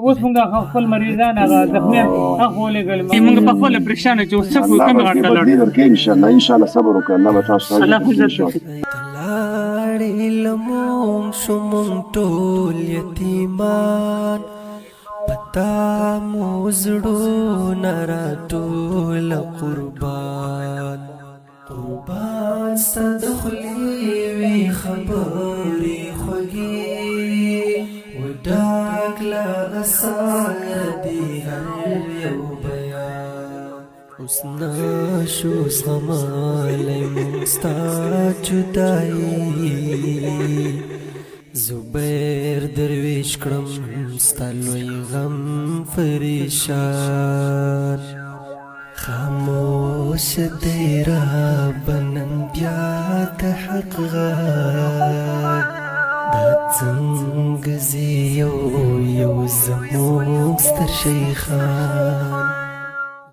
اوس موږ خپل مریضان هغه زخمیان هغه ولېږل موږ په خپل پریشان چې اوس څه کوو کوم غاټه لړ ان شاء الله صبر وکړه الله به تاسو ته الله عزت تلاړې لمون شوم ټول یتیمان پتا مو زړونه راټول قربان ستا د خولې وي خبرې خوږې وډاک له اسانه دي هر یو بیان اوس نشو زغملی موږ ستا جدایي زبیر درویش کړم ستا لوی غم پریشان خاموش تیرا بنن بیا د حق غږ دا څنګه زه یو زموږ ستر شیخان